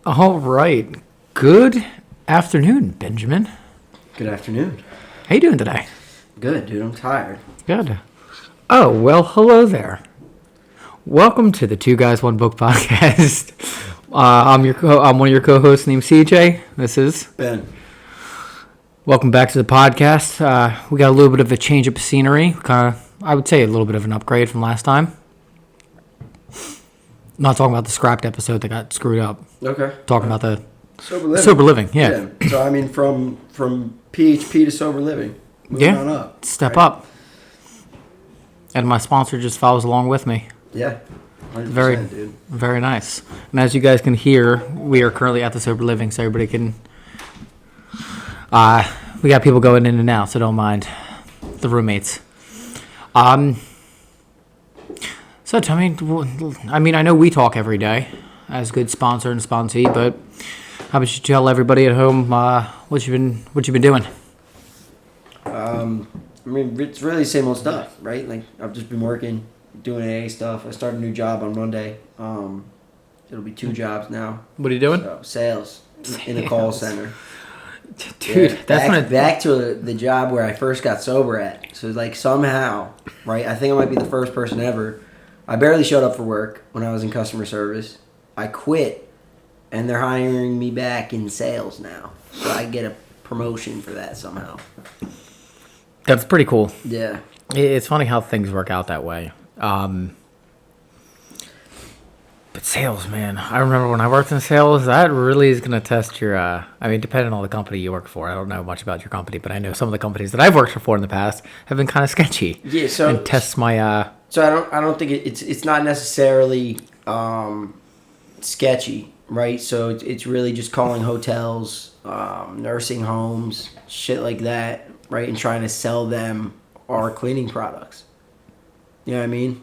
All right. Good afternoon, Benjamin. Good afternoon. How you doing today? Good, dude. I'm tired. Good. Oh, well, hello there. Welcome to the Two Guys, One Book podcast. I'm one of your co-hosts named CJ. This is Ben. welcome back to the podcast. We got a little bit of a change of scenery. I would say a little bit of an upgrade from last time. I'm not talking about the scrapped episode that got screwed up. Okay. Talking about the Sober living. Yeah. So I mean, from PHP to sober living. Moving on up. Step right? up. And my sponsor just follows along with me. Yeah. 100%, Very, dude. very nice. And as you guys can hear, we are currently at the Sober Living, so everybody can. We got people going in and out, so don't mind the roommates. So tell me, I know we talk every day as good sponsor and sponsee, but how about you tell everybody at home what you've been doing? It's really the same old stuff, right? Like, I've just been working, doing AA stuff. I started a new job on Monday. It'll be 2 jobs now. What are you doing? So, sales in a call center. Dude, yeah, back to the job where I first got sober at. So, like, somehow, right? I think I might be the first person ever. I barely showed up for work when I was in customer service. I quit, and they're hiring me back in sales now. So I get a promotion for that somehow. That's pretty cool. Yeah. It's funny how things work out that way. But sales, man. I remember when I worked in sales, that really is going to test your, depending on the company you work for. I don't know much about your company, but I know some of the companies that I've worked for in the past have been kind of sketchy. Yeah, so... And tests my... So I don't think it's not necessarily sketchy, right? So it's really just calling hotels, nursing homes, shit like that, right? And trying to sell them our cleaning products. You know what I mean?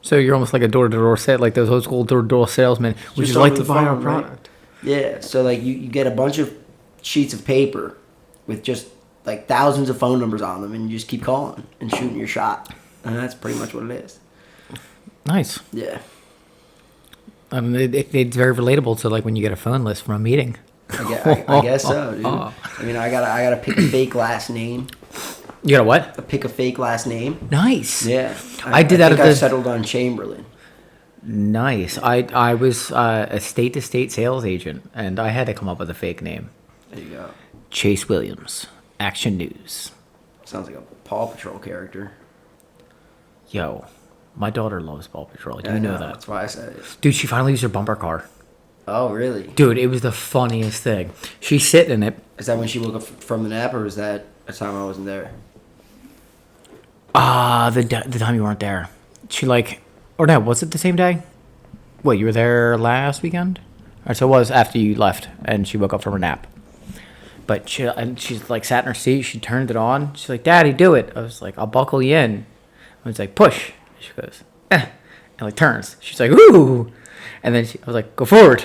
So you're almost like a door-to-door set, like those old school door-to-door salesmen. Would you like to buy our product? Right? Yeah. So like you get a bunch of sheets of paper with just like thousands of phone numbers on them, and you just keep calling and shooting your shot. And that's pretty much what it is. Nice. Yeah. It's very relatable to like when you get a phone list from a meeting. I guess so, dude. I mean, I gotta pick a fake last name. You got a what? Pick a fake last name. Nice. Yeah. I did that think at I settled on Chamberlain. Nice. I was a state-to-state sales agent, and I had to come up with a fake name. There you go. Chase Williams, Action News. Sounds like a Paw Patrol character. Yo, my daughter loves Paw Patrol. Do you know that? That's why I said it. Dude, she finally used her bumper car. Oh, really? Dude, it was the funniest thing. She's sitting in it. Is that when she woke up from the nap, or was that a time I wasn't there? The time you weren't there. Was it the same day? Wait, you were there last weekend? All right, so it was after you left, and she woke up from her nap. But she's like sat in her seat. She turned it on. She's like, "Daddy, do it." I was like, "I'll buckle you in." I was like, "Push." She goes, "Eh," and like turns. She's like, "Ooh," and then I was like, "Go forward."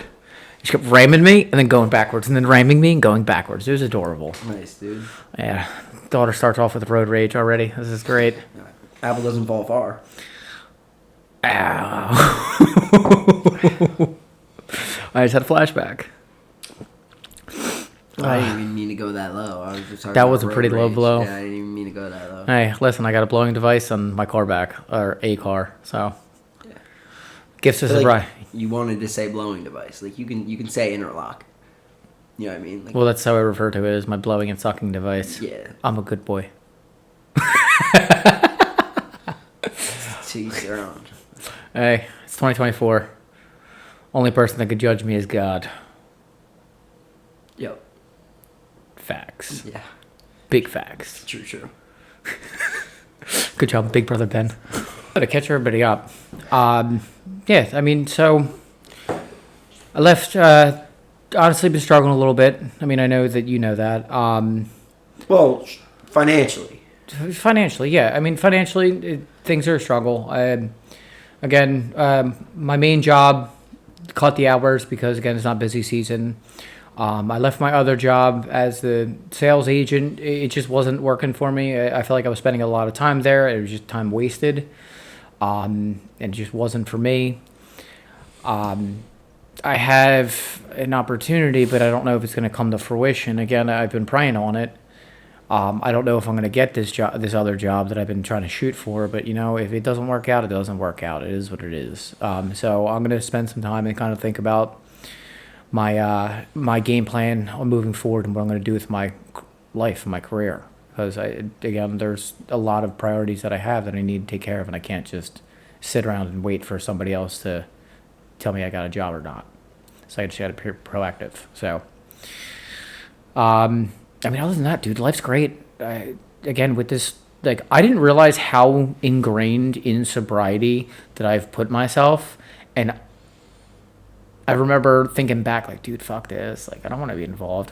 She kept ramming me and then going backwards, and then ramming me and going backwards. It was adorable. Nice, dude. Yeah, daughter starts off with road rage already. This is great. Apple doesn't fall far. Ow. I just had a flashback. I didn't even mean to go that low. I was just talking That about was a pretty road low rage. blow. Yeah, I didn't even mean to go that low. Hey, listen, I got a blowing device on my car back, or a car, so. Yeah. Gifts is Like, right. you wanted to say blowing device. Like, you can say interlock. You know what I mean? Like, Well, that's how I refer to it, as my blowing and sucking device. yeah. I'm a good boy. To each their own. Hey, it's 2024. Only person that could judge me is God. Yep. Facts. Yeah. Big facts. True. Good job, Big Brother Ben. To catch everybody up. So I left, honestly been struggling a little bit. I mean, I know that you know that. Well, financially. Financially, yeah. I mean, financially, things are a struggle. My main job, cut the hours because, again, it's not busy season. I left my other job as the sales agent. It just wasn't working for me. I felt like I was spending a lot of time there. It was just time wasted. And it just wasn't for me. I have an opportunity, but I don't know if it's going to come to fruition. Again, I've been praying on it. I don't know if I'm going to get this other job that I've been trying to shoot for. But if it doesn't work out, it doesn't work out. It is what it is. So I'm going to spend some time and kind of think about my game plan on moving forward and what I'm going to do with my life, my career. Because there's a lot of priorities that I have that I need to take care of, and I can't just sit around and wait for somebody else to tell me I got a job or not. So I just got to be proactive. So, other than that, dude, life's great. Again, with this, I didn't realize how ingrained in sobriety that I've put myself, and I remember thinking back, dude, fuck this. I don't want to be involved.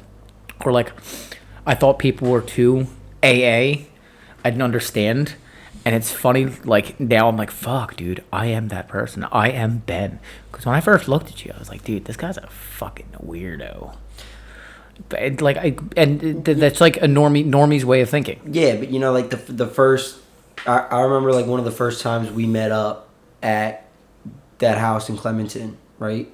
Or, I thought people were too AA. I didn't understand. And it's funny, now I'm fuck, dude, I am that person. I am Ben. Because when I first looked at you, I was like, dude, this guy's a fucking weirdo. But, that's a normie's way of thinking. Yeah, but, the first... I remember, one of the first times we met up at that house in Clementon, right?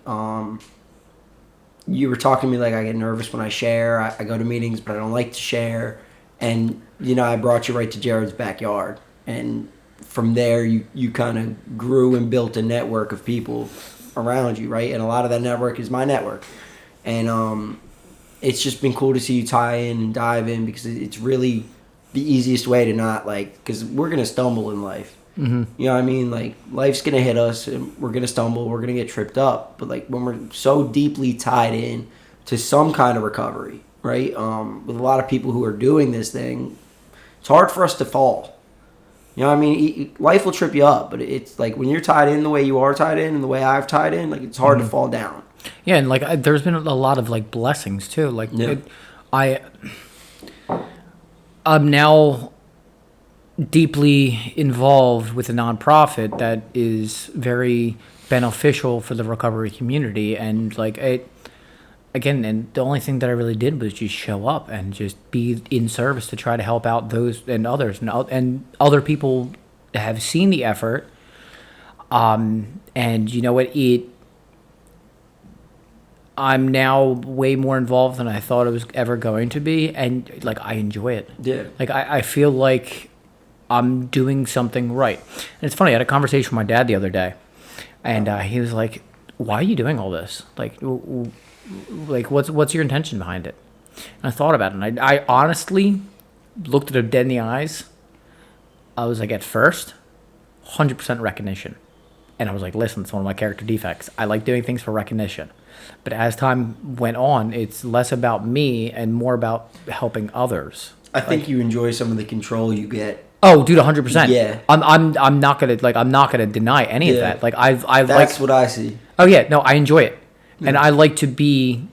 You were talking to me I get nervous when I share. I go to meetings, but I don't like to share. And, I brought you right to Jared's backyard. And from there, you kind of grew and built a network of people around you, right? And a lot of that network is my network. And it's just been cool to see you tie in and dive in, because it's really the easiest way to not, because we're going to stumble in life. Mm-hmm. You know what I mean? Life's going to hit us, and we're going to stumble, we're going to get tripped up. But, when we're so deeply tied in to some kind of recovery, right? With a lot of people who are doing this thing, it's hard for us to fall. You know what I mean? Life will trip you up, but it's when you're tied in the way you are tied in and the way I've tied in, it's hard to fall down. Yeah, and there's been a lot of blessings too. Yeah. I'm now deeply involved with a nonprofit that is very beneficial for the recovery community, and and the only thing that I really did was just show up and just be in service to try to help out those and others, and other people have seen the effort. And you know what? I'm now way more involved than I thought I was ever going to be, and I enjoy it. Yeah. I feel like I'm doing something right. And it's funny, I had a conversation with my dad the other day, and he was like, "Why are you doing all this? What's your intention behind it?" And I thought about it, and I honestly looked at him dead in the eyes. I was at first, 100% recognition. And I was listen, it's one of my character defects. I like doing things for recognition. But as time went on, it's less about me and more about helping others. I think you enjoy some of the control you get. Oh, dude, 100%. Yeah. I'm not gonna deny any of that. That's what I see. Oh yeah, no, I enjoy it. Yeah. And I like to be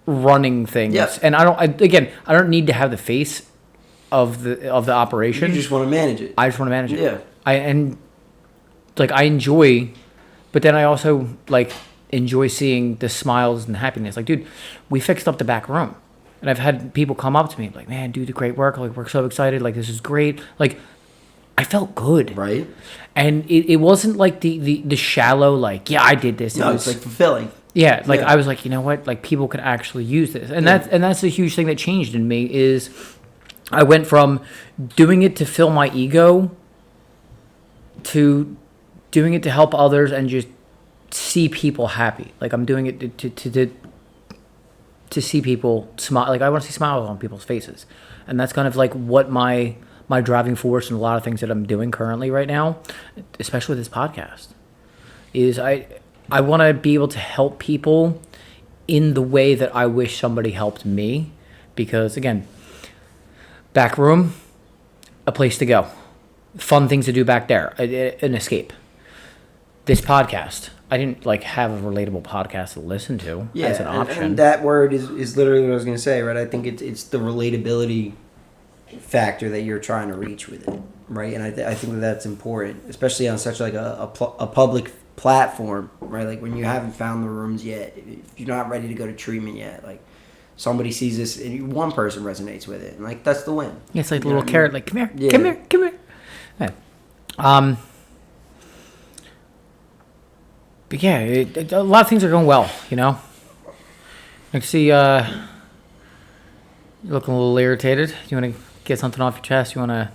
running things. Yeah. And I don't need to have the face of the operation. You just want to manage it. I just want to manage it. Yeah. I enjoy, but then I also enjoy seeing the smiles and happiness. Dude, we fixed up the back room, and I've had people come up to me man, dude, great work. We're so excited. This is great. I felt good. Right. And it wasn't the shallow, yeah, I did this. No, it's fulfilling. Yeah, I was you know what? People can actually use this. And that's the huge thing that changed in me is I went from doing it to fill my ego to doing it to help others and just see people happy. I'm doing it to see people smile. I want to see smiles on people's faces. And that's kind of what my driving force and a lot of things that I'm doing currently right now, especially with this podcast, is I want to be able to help people in the way that I wish somebody helped me. Because again, back room, a place to go. Fun things to do back there, an escape. This podcast, I didn't have a relatable podcast to listen to as an option. And that word is literally what I was going to say, right? I think it's the relatability factor that you're trying to reach with it, right? And I think that's important, especially on such a public platform, right? When you haven't found the rooms yet, if you're not ready to go to treatment yet, somebody sees this and one person resonates with it, and that's the win. Yeah, it's the little carrot, come here, yeah. come here. Yeah. But yeah, a lot of things are going well, you know. I can see you're looking a little irritated. You want to get something off your chest? You want to?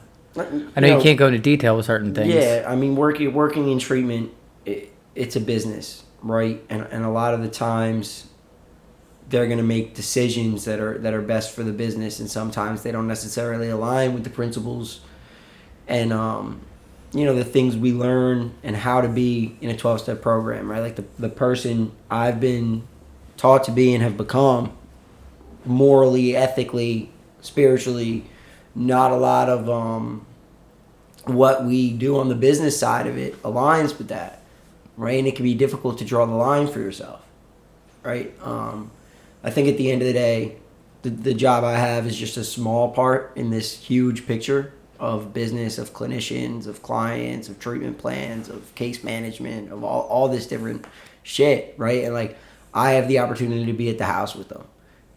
I know you can't go into detail with certain things. Yeah, I mean, working in treatment, it's a business, right? And a lot of the times, they're going to make decisions that are best for the business, and sometimes they don't necessarily align with the principles and the things we learn and how to be in a 12-step program, right? Like the person I've been taught to be and have become morally, ethically, spiritually, not a lot of what we do on the business side of it aligns with that, right? And it can be difficult to draw the line for yourself, right? I think at the end of the day, the job I have is just a small part in this huge picture of business, of clinicians, of clients, of treatment plans, of case management, of all this different shit, right? And like, I have the opportunity to be at the house with them.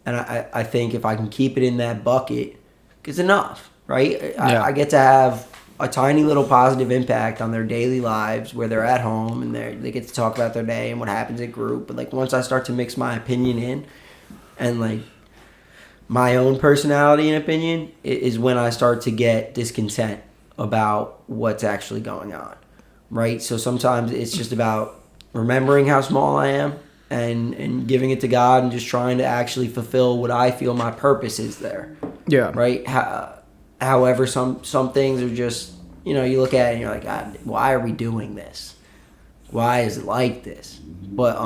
And I think if I can keep it in that bucket, it's enough, right? Yeah. I get to have a tiny little positive impact on their daily lives where they're at home and they get to talk about their day and what happens at group. But like, once I start to mix my opinion in and like my own personality and opinion, is when I start to get discontent about what's actually going on, right? So sometimes it's just about remembering how small I am and giving it to God and just trying to actually fulfill what I feel my purpose is there. Yeah. Right? However, some things are just, you look at it and you're like, God, why are we doing this? Why is it like this? But,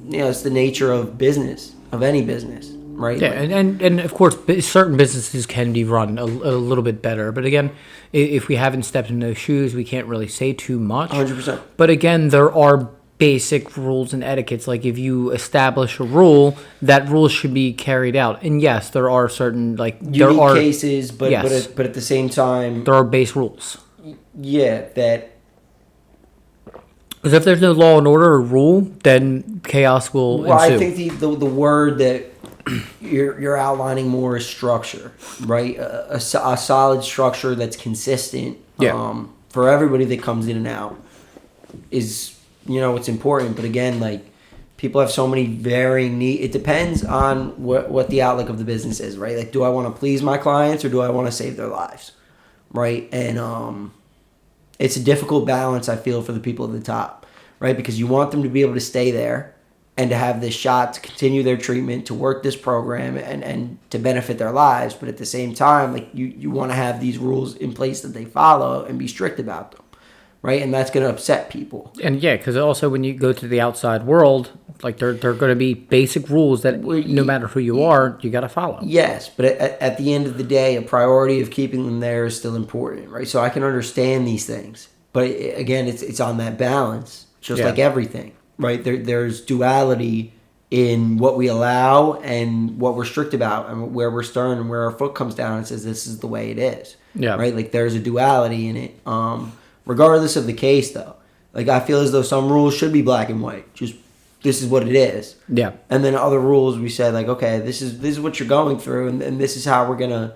it's the nature of business, of any business, right? Yeah, and of course, certain businesses can be run a little bit better. But again, if we haven't stepped in those shoes, we can't really say too much. 100%. But again, there are basic rules and etiquettes. Like if you establish a rule, that rule should be carried out. And yes, there are certain unique cases, but yes, but at the same time, there are base rules. Yeah, that. Because if there's no law and order or rule, then chaos will ensue. I think the word that you're outlining more is structure, right? A solid structure that's consistent. Yeah. For everybody that comes in and out is it's important. But again, like, people have so many varying needs. It depends on what the outlook of the business is, right? Like, do I want to please my clients or do I want to save their lives, right? And it's a difficult balance, I feel, for the people at the top, right? Because you want them to be able to stay there and to have this shot to continue their treatment, to work this program and to benefit their lives. But at the same time, like, you want to have these rules in place that they follow and be strict about them, right? And that's going to upset people. And yeah, because also when you go to the outside world, like, there are going to be basic rules that no matter who you are, you got to follow. Yes, but at the end of the day, a priority of keeping them there is still important, right? So I can understand these things. But again, it's on that balance, just like everything, right? There's duality in what we allow and what we're strict about, and where we're stern and where our foot comes down and says this is the way it is. Yeah. Right? Like, there's a duality in it. Regardless of the case, though. Like, I feel as though some rules should be black and white. Just, this is what it is. Yeah. And then other rules, we said, like, okay, this is what you're going through, and this is how we're going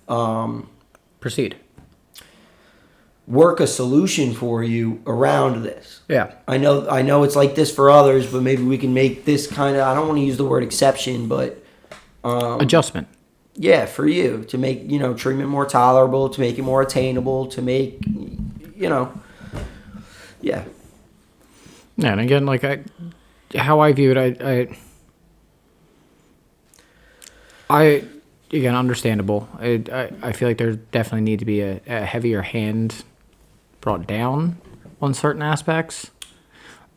to proceed. Work a solution for you around this. Yeah. I know it's like this for others, but maybe we can make this kind of, I don't want to use the word exception, but adjustment. Yeah, for you to make, treatment more tolerable, to make it more attainable, to make, yeah. Yeah, and again, like, how I view it, I again, understandable. I feel like there definitely need to be a heavier hand brought down on certain aspects.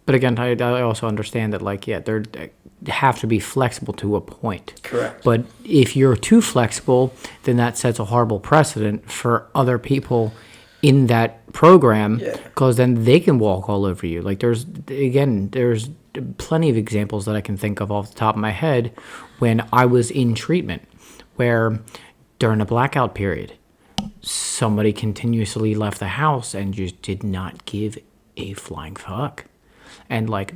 But again, I also understand that, like, yeah, they have to be flexible to a point. Correct. But if you're too flexible, then that sets a horrible precedent for other people in that program, because then they can walk all over you. Like, there's plenty of examples that I can think of off the top of my head when I was in treatment, where during a blackout period, somebody continuously left the house and just did not give a flying fuck. And, like,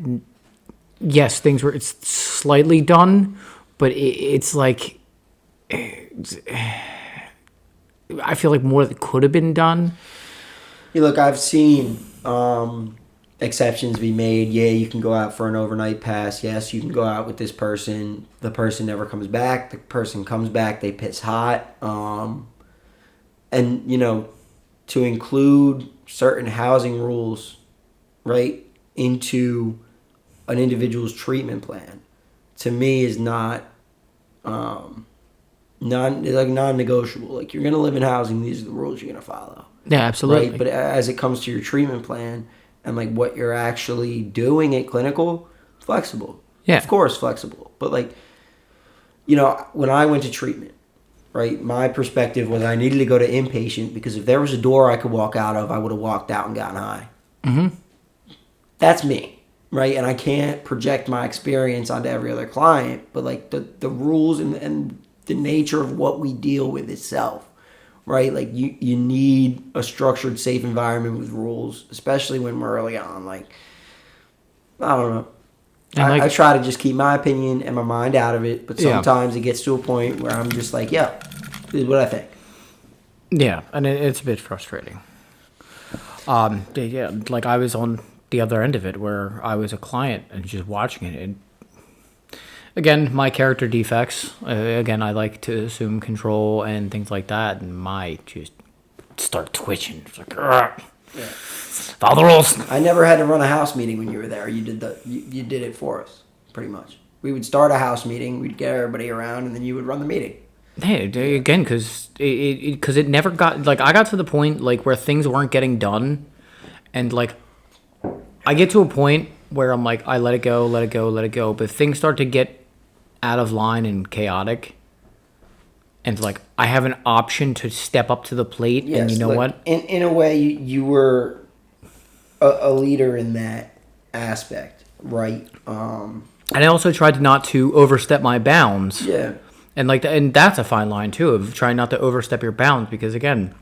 yes, things were, it's slightly done, but it's like, I feel like more that could have been done. Look, I've seen exceptions be made. Yeah, you can go out for an overnight pass. Yes, you can go out with this person. The person never comes back. The person comes back, they piss hot. And, to include certain housing rules, right, into an individual's treatment plan, to me is not non-negotiable. Like, you're going to live in housing, these are the rules you're going to follow. Yeah, absolutely. Right? But as it comes to your treatment plan and like what you're actually doing at clinical, flexible. Yeah. Of course, flexible. But like, when I went to treatment, right, my perspective was I needed to go to inpatient because if there was a door I could walk out of, I would have walked out and gotten high. Mm-hmm. That's me, right? And I can't project my experience onto every other client, but like the rules and the nature of what we deal with itself. Right, like you need a structured, safe environment with rules, especially when we're early on. Like, I don't know. I try to just keep my opinion and my mind out of it, but sometimes it gets to a point where I'm just like, yeah, this is what I think. Yeah, and it's a bit frustrating. Yeah, like I was on the other end of it where I was a client and just watching it. And again, my character defects. Again, I like to assume control and things like that, and my just start twitching. It's like, follow the rules. I never had to run a house meeting when you were there. You did you did it for us, pretty much. We would start a house meeting, we'd get everybody around, and then you would run the meeting. Hey, again, because it never got like I got to the point like where things weren't getting done, and like I get to a point where I'm like I let it go, but things start to get out of line and chaotic, and like I have an option to step up to the plate. Yes, and you know what? In a way, you were a leader in that aspect, right? And I also tried not to overstep my bounds. Yeah. And that's a fine line too of trying not to overstep your bounds because again,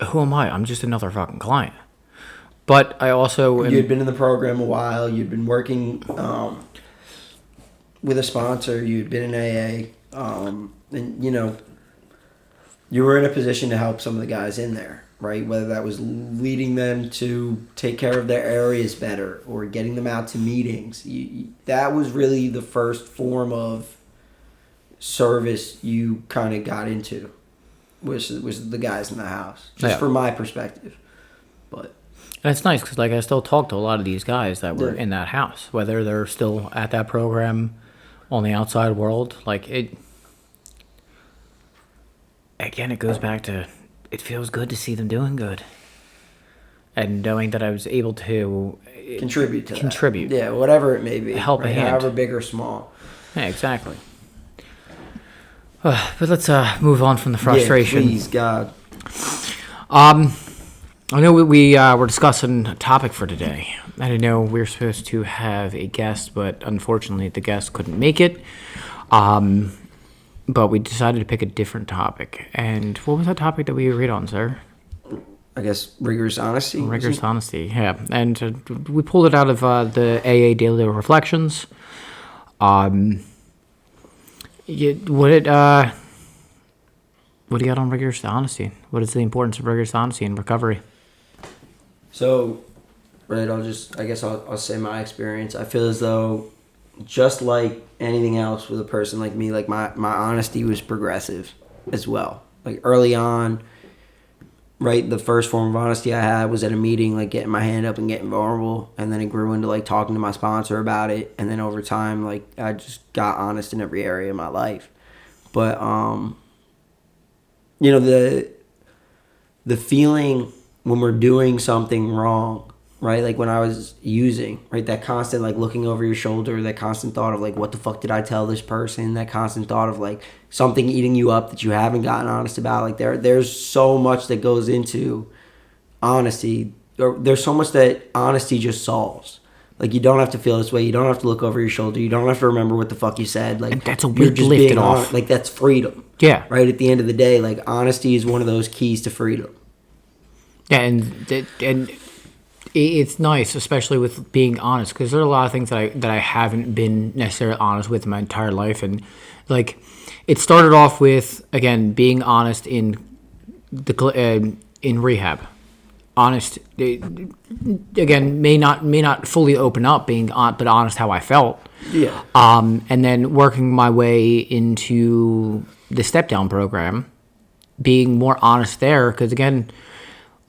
who am I? I'm just another fucking client. But I also you'd been in the program a while. You'd been working with a sponsor. You'd been in AA, and you were in a position to help some of the guys in there, right? Whether that was leading them to take care of their areas better or getting them out to meetings. That was really the first form of service you kind of got into, was the guys in the house, just from my perspective. But and it's nice because like I still talk to a lot of these guys that were in that house, whether they're still at that program on the outside world. Like it again, it goes back to it feels good to see them doing good and knowing that I was able to contribute, yeah, whatever it may be, help a hand, however big or small. Yeah, exactly. But let's move on from the frustration. Yeah, please, God. I know we were discussing a topic for today. I didn't know we were supposed to have a guest, but unfortunately the guest couldn't make it. But we decided to pick a different topic. And what was that topic that we agreed on, sir? I guess rigorous honesty. Rigorous honesty, yeah. And we pulled it out of the AA Daily Reflections. What do you got on rigorous honesty? What is the importance of rigorous honesty in recovery? So, right, I'll say my experience. I feel as though, just like anything else with a person like me, like my honesty was progressive as well. Like early on, right, the first form of honesty I had was at a meeting, like getting my hand up and getting vulnerable, and then it grew into like talking to my sponsor about it, and then over time, like I just got honest in every area of my life. But the feeling when we're doing something wrong, right? Like when I was using, right? That constant like looking over your shoulder, that constant thought of like, what the fuck did I tell this person? That constant thought of like something eating you up that you haven't gotten honest about. Like there's so much that goes into honesty. There's so much that honesty just solves. Like you don't have to feel this way. You don't have to look over your shoulder. You don't have to remember what the fuck you said. Like and that's a weird lift it off. Like that's freedom. Yeah. Right at the end of the day, like honesty is one of those keys to freedom. Yeah, and it's nice, especially with being honest, because there are a lot of things that I haven't been necessarily honest with in my entire life, and like it started off with again being honest in rehab, honest. Again, may not fully open up, being but honest how I felt. Yeah. And then working my way into the step down program, being more honest there, because again,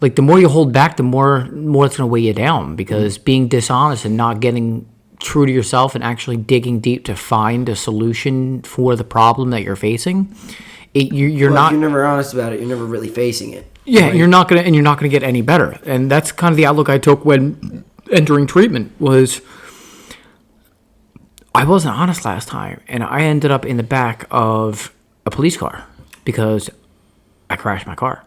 like the more you hold back, the more it's going to weigh you down, because being dishonest and not getting true to yourself and actually digging deep to find a solution for the problem that you're facing, you're not. If you're never honest about it, you're never really facing it. Yeah, right? you're not gonna get any better, and that's kind of the outlook I took when entering treatment. Was I wasn't honest last time, and I ended up in the back of a police car because I crashed my car.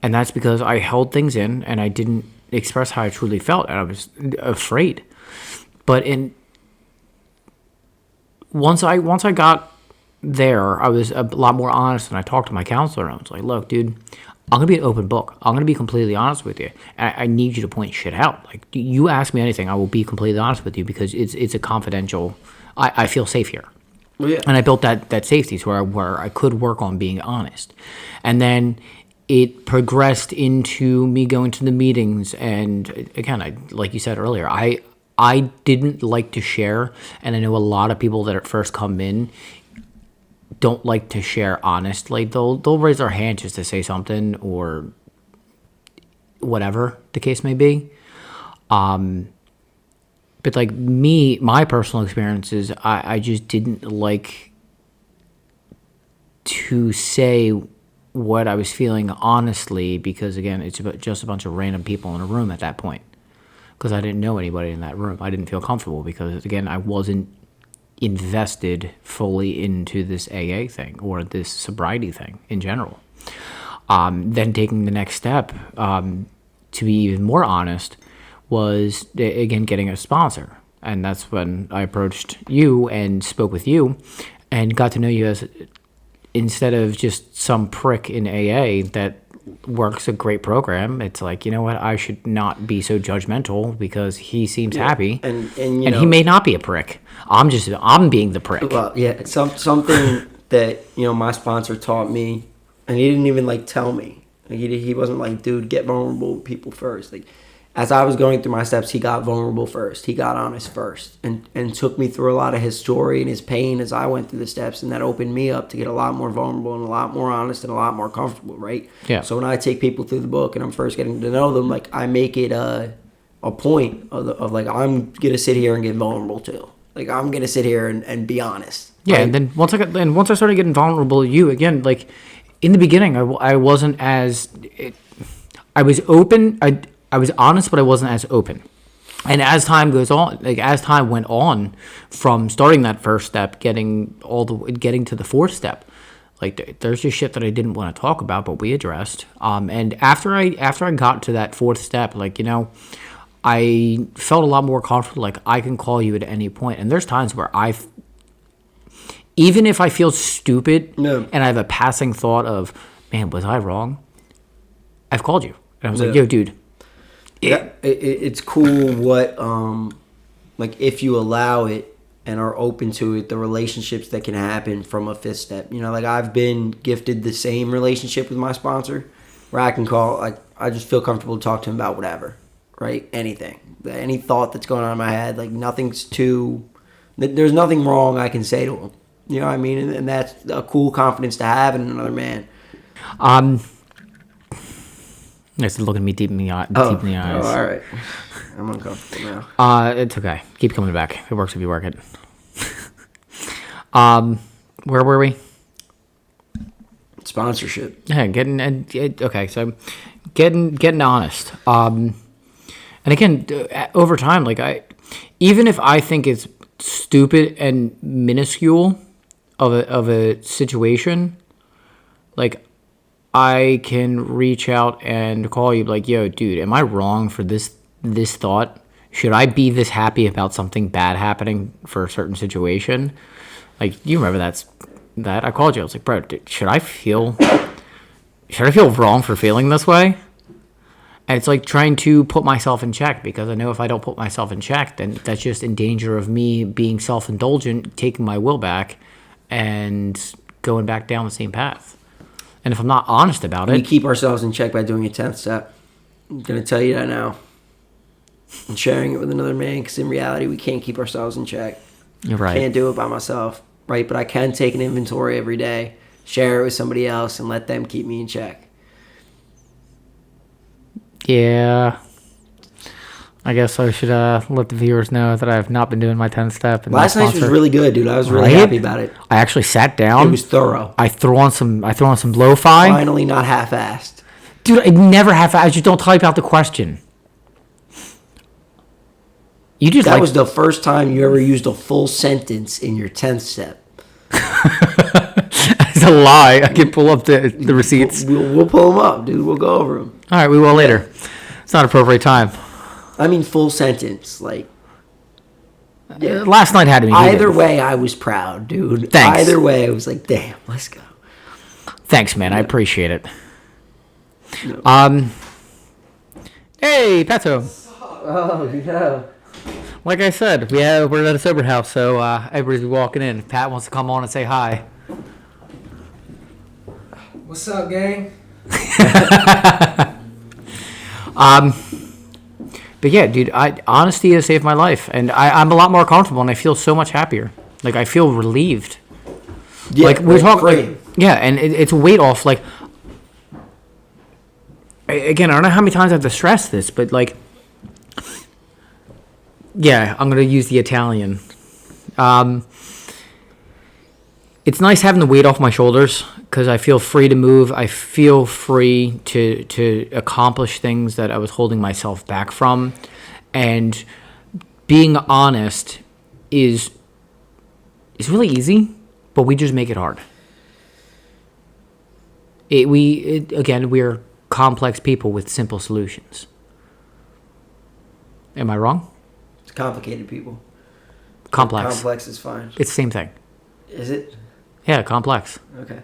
And that's because I held things in and I didn't express how I truly felt, and I was afraid. But once I got there, I was a lot more honest, and I talked to my counselor, and I was like, look, dude, I'm going to be an open book. I'm going to be completely honest with you. And I need you to point shit out. Like, you ask me anything, I will be completely honest with you, because it's a confidential, I feel safe here. Well, yeah. And I built that safety to where I could work on being honest. And then it progressed into me going to the meetings. And again, like you said earlier, I didn't like to share. And I know a lot of people that at first come in don't like to share honestly. They'll raise their hand just to say something or whatever the case may be. But like me, my personal experiences, I just didn't like to say what I was feeling honestly, because again, it's just a bunch of random people in a room at that point, because I didn't know anybody in that room. I didn't feel comfortable because again, I wasn't invested fully into this AA thing or this sobriety thing in general. Then taking the next step, to be even more honest, was again getting a sponsor. And that's when I approached you and spoke with you and got to know you as, instead of just some prick in AA that works a great program, it's like, you know what, I should not be so judgmental because he seems happy, and he may not be a prick. I'm being the prick. Well, yeah, it's something that my sponsor taught me, and he didn't even like tell me. Like, he wasn't like, dude, get vulnerable with people first. Like, as I was going through my steps, he got vulnerable first. He got honest first, and took me through a lot of his story and his pain as I went through the steps, and that opened me up to get a lot more vulnerable and a lot more honest and a lot more comfortable, right? Yeah. So when I take people through the book and I'm first getting to know them, like, I make it a point of like, I'm gonna sit here and get vulnerable too. Like, I'm gonna sit here and be honest. Yeah, right? and then once I started getting vulnerable, you again, like in the beginning, I wasn't as, I was open. I was honest, but I wasn't as open. And as time goes on, like as time went on, from starting that first step, getting to the fourth step, like there's just shit that I didn't want to talk about, but we addressed. And after I got to that fourth step, like, I felt a lot more comfortable. Like, I can call you at any point. And there's times where even if I feel stupid and I have a passing thought of, man, was I wrong? I've called you. And I was like, yo, dude. It's cool what, like, if you allow it and are open to it, the relationships that can happen from a fifth step. Like, I've been gifted the same relationship with my sponsor where I can call, like, I just feel comfortable to talk to him about whatever, right? Anything. Any thought that's going on in my head, like, there's nothing wrong I can say to him. You know what I mean? And that's a cool confidence to have in another man. It's looking me deep in the eyes. Oh, all right. I'm uncomfortable now. It's okay. Keep coming back. It works if you work it. Where were we? Sponsorship. Yeah, okay. So, getting honest. And again, over time, like even if I think it's stupid and minuscule of a situation, like, I can reach out and call you like, yo, dude, am I wrong for this thought? Should I be this happy about something bad happening for a certain situation? Like, you remember that I called you. I was like, bro, dude, should I feel wrong for feeling this way? And it's like trying to put myself in check, because I know if I don't put myself in check, then that's just in danger of me being self-indulgent, taking my will back, and going back down the same path. And if I'm not honest about it... We keep ourselves in check by doing a 10th step. I'm going to tell you that now. And sharing it with another man, because in reality, we can't keep ourselves in check. You're right. Can't do it by myself, right? But I can take an inventory every day, share it with somebody else, and let them keep me in check. Yeah. I guess I should let the viewers know that I have not been doing my 10-step. And Last night's was really good, dude. I was really Right? happy about it. I actually sat down. It was thorough. I threw on some lo-fi. Finally, not half-assed. Dude, I never have. I just don't type out the question. You just That was the first time you ever used a full sentence in your 10th step. It's a lie. I can pull up the receipts. We'll pull them up, dude. We'll go over them. All right, we will later. It's not appropriate time. I mean, full sentence. Like, yeah. Last night had to be Either way, I was proud, dude. Thanks. Either way, I was like, damn, let's go. Thanks, man. I appreciate it. No. Hey, Pato. Oh, yeah. Like I said, we're at a sober house, so everybody's walking in. Pat wants to come on and say hi. What's up, gang? But yeah, dude, honesty has saved my life, and I'm a lot more comfortable, and I feel so much happier. Like, I feel relieved. Yeah, like we're talking, free. yeah, and it's a weight off. Like, again, I don't know how many times I have to stress this, but like, yeah, I'm gonna use the Italian. It's nice having the weight off my shoulders because I feel free to move. I feel free to accomplish things that I was holding myself back from, and being honest is really easy, but we just make it hard. Again, we're complex people with simple solutions. Am I wrong? It's complicated, people. Complex. Complex is fine. It's the same thing. Is it? Yeah, complex. Okay.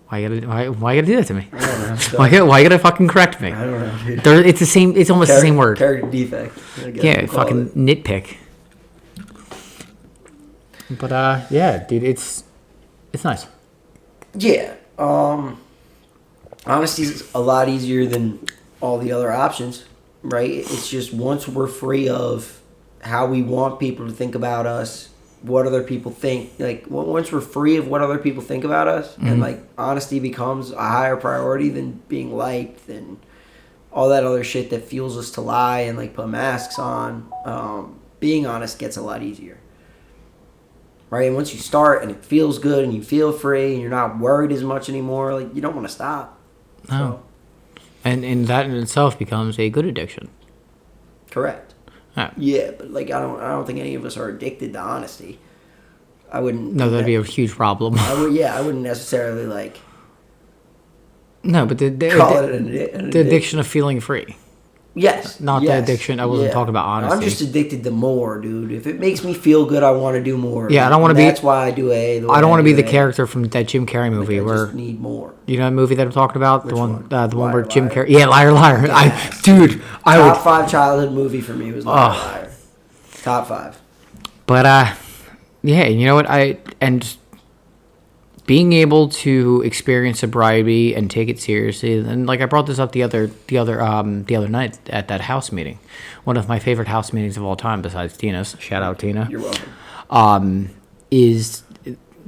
Why you gotta do that to me? I don't know. Why you gotta fucking correct me? I don't know, dude. It's the same. It's almost the same word. Character defect. I guess Yeah, we'll call fucking it. nitpick. But yeah, dude, it's nice. Yeah. Honesty's a lot easier than all the other options, right? It's just once we're free of how we want people to think about us, what other people think, like once we're free of what other people think about us, and like honesty becomes a higher priority than being liked and all that other shit that fuels us to lie and like put masks on, being honest gets a lot easier. Right, and once you start and it feels good and you feel free and you're not worried as much anymore, like you don't want to stop. No. And that in itself becomes a good addiction. Correct. Yeah, but like I don't think any of us are addicted to honesty. I wouldn't. No, that'd be a huge problem. I wouldn't necessarily like. No, but Call it an the addiction of feeling free. Yes. Not the addiction. I wasn't talking about honesty. I'm just addicted to more, dude. If it makes me feel good, I want to do more. Yeah, I don't want to be. That's why I do AA. I don't want to be the character from that Jim Carrey movie I where just need more. you know that movie that I'm talking about, Which the one one? where Liar, Jim Liar. Carrey. Yeah, Liar, Liar. Yes. Top 5 childhood movie for me was Liar, Liar. Top 5. But yeah, you know what and being able to experience sobriety and take it seriously, and like I brought this up the other night at that house meeting, one of my favorite house meetings of all time besides Tina's. Shout out Tina. You're welcome. Is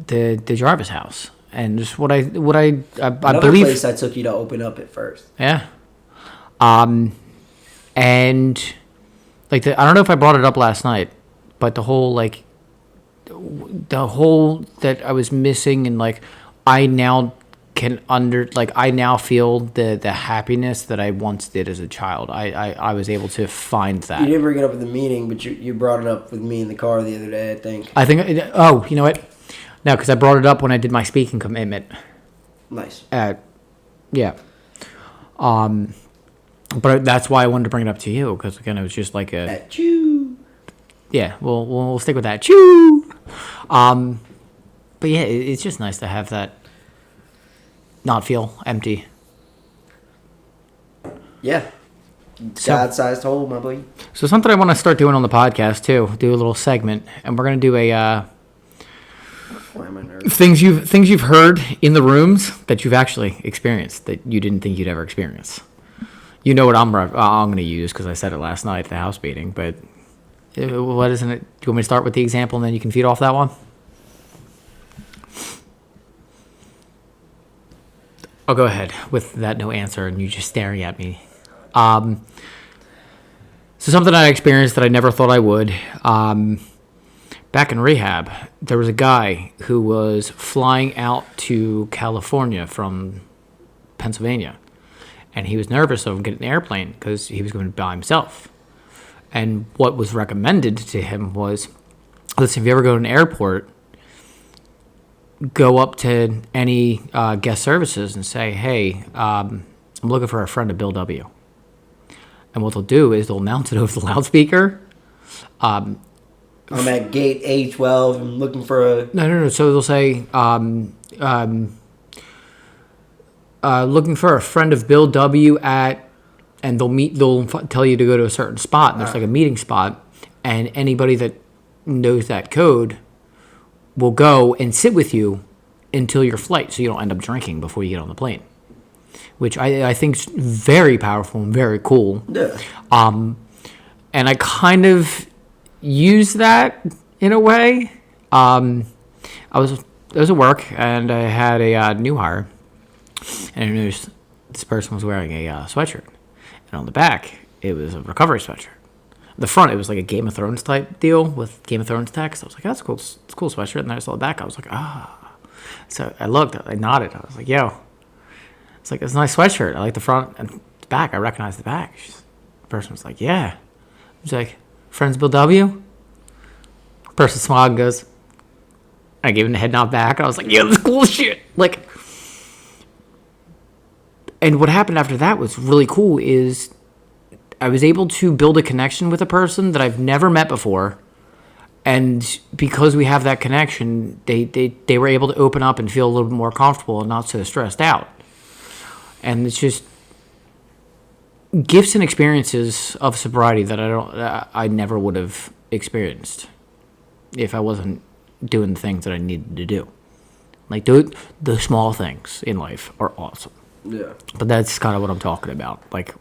the Jarvis house, and just what I Another believe. place I took you to open up at first. Yeah. And like I don't know if I brought it up last night, but the whole that I was missing, and like I now I now feel the happiness that I once did as a child. I was able to find that. You didn't bring it up at the meeting, but you brought it up with me in the car the other day, I think. Oh, you know what? No, because I brought it up when I did my speaking commitment. Nice. Yeah. But that's why I wanted to bring it up to you, because again, it was just like a. At you. Yeah, we'll stick with that. Choo. But yeah, it's just nice to have that. Not feel empty. Yeah. God-sized hole, my boy. So something I want to start doing on the podcast too. Do a little segment, and we're gonna do a. Why am I nervous? Things you've heard in the rooms that you've actually experienced that you didn't think you'd ever experience. You know what I'm going to use because I said it last night at the house meeting. But what isn't it? Do you want me to start with the example and then you can feed off that one? I'll go ahead with that no answer and you just staring at me. So something I experienced that I never thought I would. Back in rehab, there was a guy who was flying out to California from Pennsylvania. And he was nervous of getting an airplane because he was going by himself. And what was recommended to him was, listen, if you ever go to an airport, go up to any guest services and say, hey, I'm looking for a friend of Bill W. And what they'll do is they'll announce it over the loudspeaker. I'm at gate A12. I'm looking for a... No. So they'll say, looking for a friend of Bill W. at, and they'll tell you to go to a certain spot. And there's like a meeting spot. And anybody that knows that code will go and sit with you until your flight, so you don't end up drinking before you get on the plane, which I think is very powerful and very cool. Yeah. And I kind of use that in a way. I was at work and I had a new hire, and I noticed this person was wearing a sweatshirt, and on the back it was a recovery sweatshirt. The front, it was like a Game of Thrones type deal with Game of Thrones text. I was like, that's cool. It's a cool sweatshirt. And then I saw the back. I was like, ah. So I looked. I nodded. I was like, yo. It's like, it's a nice sweatshirt. I like the front and the back. I recognize the back. The person was like, yeah. I was like, friends Bill W? The person smiled and goes, I gave him the head nod back. I was like, yeah, that's cool shit. Like, and what happened after that was really cool is I was able to build a connection with a person that I've never met before. And because we have that connection, they were able to open up and feel a little bit more comfortable and not so stressed out. And it's just gifts and experiences of sobriety that I never would have experienced if I wasn't doing the things that I needed to do. Like the small things in life are awesome. Yeah. But that's kind of what I'm talking about. Like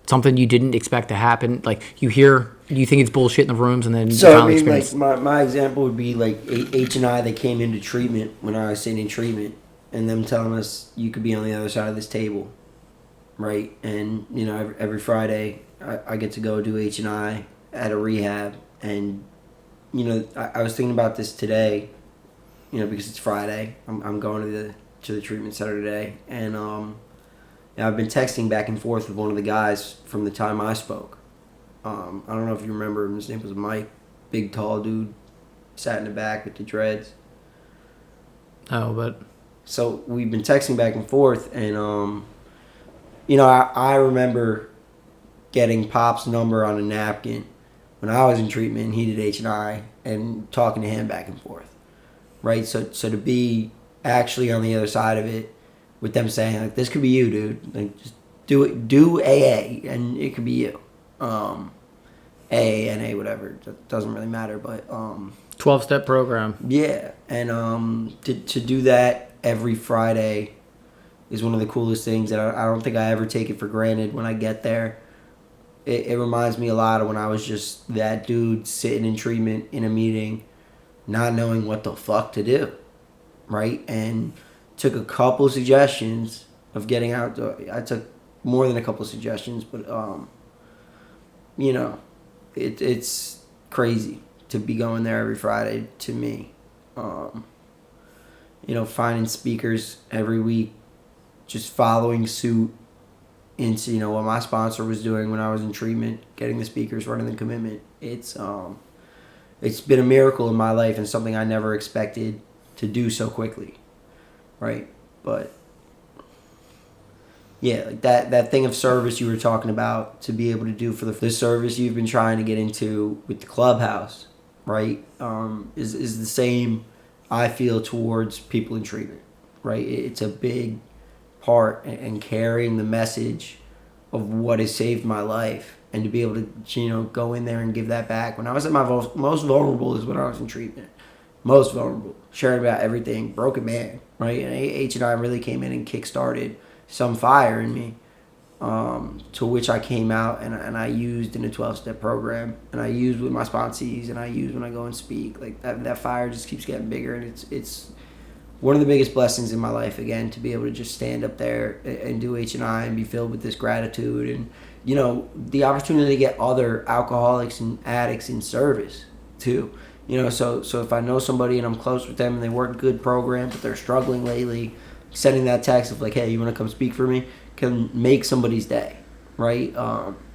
something you didn't expect to happen. Like you think it's bullshit in the rooms, and then So you I finally mean, like experience. my example would be like H and I. They came into treatment when I was sitting in treatment, and them telling us you could be on the other side of this table, right? And you know, every Friday I get to go do H and I at a rehab, and you know, I was thinking about this today, you know, because it's Friday. I'm going to the treatment center today, and yeah, I've been texting back and forth with one of the guys from the time I spoke. I don't know if you remember him. His name was Mike. Big, tall dude. Sat in the back with the dreads. Oh, but So we've been texting back and forth. And, you know, I remember getting Pop's number on a napkin when I was in treatment and he did H&I and talking to him back and forth. Right? So to be actually on the other side of it, with them saying, like, this could be you, dude. Like, just do it. Do AA, and it could be you. AA, NA, whatever. It doesn't really matter, but 12-step program. yeah. And to do that every Friday is one of the coolest things that I don't think I ever take it for granted when I get there. It reminds me a lot of when I was just that dude sitting in treatment in a meeting, not knowing what the fuck to do, right? And took a couple suggestions of getting out. I took more than a couple suggestions, but you know, it's crazy to be going there every Friday to me. You know, finding speakers every week, just following suit into, you know, what my sponsor was doing when I was in treatment, getting the speakers, running the commitment. It's been a miracle in my life and something I never expected to do so quickly. Right, but yeah, like that thing of service you were talking about to be able to do for the service you've been trying to get into with the clubhouse, right, is the same I feel towards people in treatment, right? It's a big part in carrying the message of what has saved my life, and to be able to, you know, go in there and give that back. When I was at my most vulnerable is when I was in treatment. Most vulnerable, sharing about everything, broken man, right? And H and I really came in and kick-started some fire in me. to which I came out and I used in a 12-step program, and I used with my sponsees, and I use when I go and speak. Like that fire just keeps getting bigger, and it's one of the biggest blessings in my life, again, to be able to just stand up there and do H&I and be filled with this gratitude and, the opportunity to get other alcoholics and addicts in service too. So if I know somebody and I'm close with them and they work a good program, but they're struggling lately, sending that text of like, hey, you want to come speak for me, can make somebody's day, right?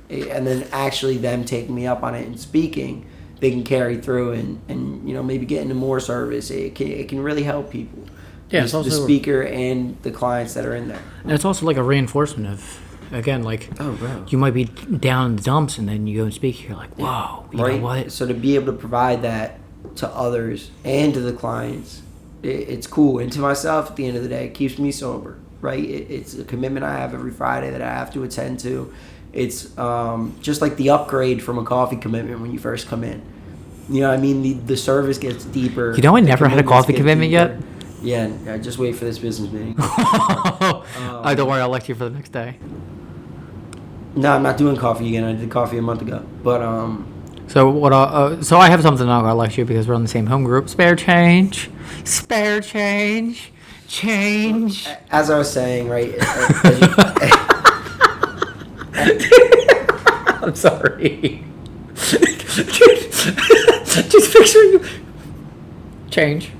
And then actually them taking me up on it and speaking, they can carry through and maybe get into more service. It can really help people. Yeah, it's also the speaker and the clients that are in there. And it's also like a reinforcement of, again, like, oh, bro, you might be down in the dumps and then you go and speak, you're like, whoa, you know what? So to be able to provide that to others and to the clients, it's cool. And to myself, at the end of the day, it keeps me sober, right? It's a commitment I have every Friday that I have to attend to. It's just like the upgrade from a coffee commitment when you first come in. You know what I mean? The service gets deeper. I never had a coffee commitment yet? Yeah, just wait for this business meeting. Oh, don't worry, I'll lecture you for the next day. No, I'm not doing coffee again. I did coffee a month ago. But, So what? So I have something I'll lecture you because we're on the same home group. Spare change. As I was saying, right? I'm sorry. Just picture you. Change.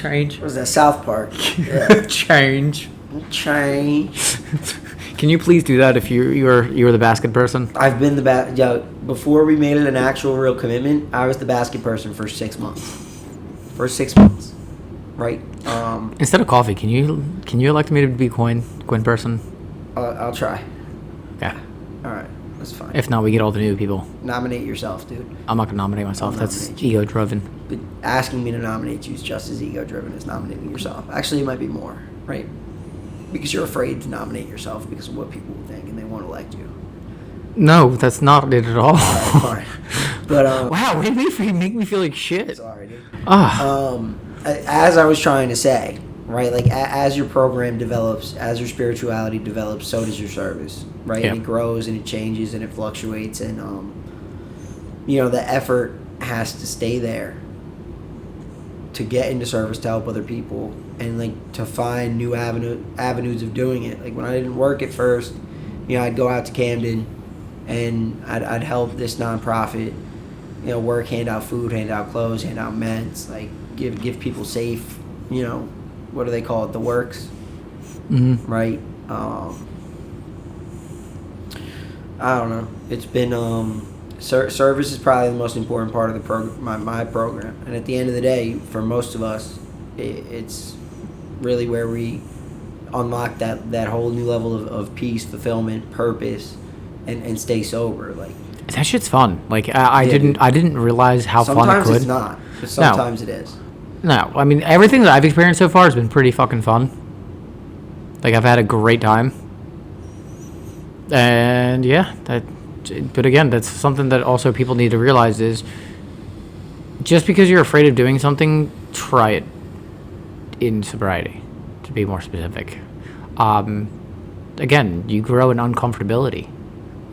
What was that, South Park? Yeah. Change. Can you please do that if you're the basket person? I've been before we made it an actual real commitment, I was the basket person for 6 months. Right? Instead of coffee, can you elect me to be Quinn person? I'll try. Okay. All right. That's fine. If not, we get all the new people. Nominate yourself, dude. I'm not gonna nominate myself. That's ego-driven. But asking me to nominate you is just as ego-driven as nominating yourself. Actually, it might be more, right? Because you're afraid to nominate yourself because of what people will think, and they won't elect you. No, that's not it at all. Fine. But wow, it make me feel like shit. Sorry, dude. As I was trying to say, right? Like as your program develops, as your spirituality develops, so does your service, right? Yeah. And it grows and it changes and it fluctuates, and the effort has to stay there to get into service to help other people and like to find new avenues of doing it. Like when I didn't work at first, I'd go out to Camden and I'd help this nonprofit, work, hand out food, hand out clothes, hand out meds, like give people safe, what do they call it? The works, right? I don't know. It's been service is probably the most important part of the my program, and at the end of the day, for most of us, it's really where we unlock that whole new level of peace, fulfillment, purpose, and stay sober. Like that shit's fun. Like I didn't realize how fun it could. Sometimes it's not, but sometimes it is. No, I mean everything that I've experienced so far has been pretty fucking fun. Like I've had a great time, and yeah, but again, that's something that also people need to realize is just because you're afraid of doing something, try it in sobriety, to be more specific. Again, you grow in uncomfortability.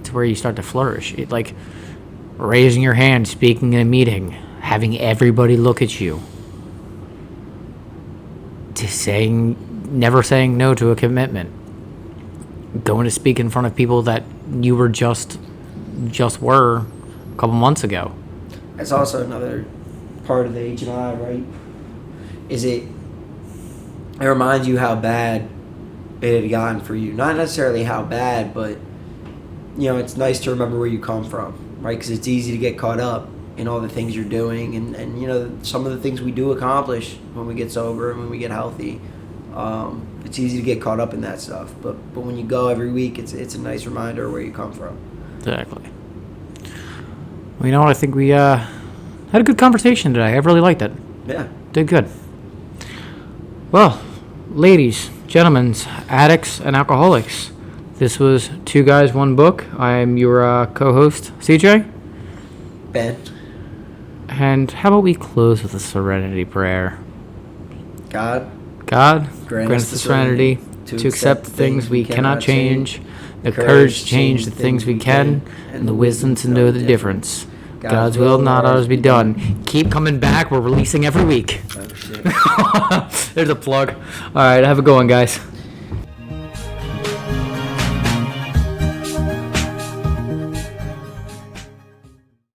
It's where you start to flourish. Like raising your hand, speaking in a meeting, having everybody look at you, to never saying no to a commitment, going to speak in front of people that you were just were a couple months ago. That's also another part of the H&I, right? It reminds you how bad it had gotten for you. Not necessarily how bad, but it's nice to remember where you come from, right? Because it's easy to get caught up in all the things you're doing, and some of the things we do accomplish when we get sober and when we get healthy. It's easy to get caught up in that stuff, but when you go every week, it's a nice reminder of where you come from. Exactly. Well, you know what? I think we had a good conversation today. I really liked it. Yeah. Did good. Well, ladies, gentlemen, addicts, and alcoholics, this was Two Guys, One Book. I'm your co-host, CJ. Ben. And how about we close with a serenity prayer? God, grant us the serenity to accept the things we cannot change, the courage to change the things we can, and the wisdom to know the difference. God's will, not ours, be done. Keep coming back. We're releasing every week. Oh, shit. There's a plug. All right, have a good one, guys.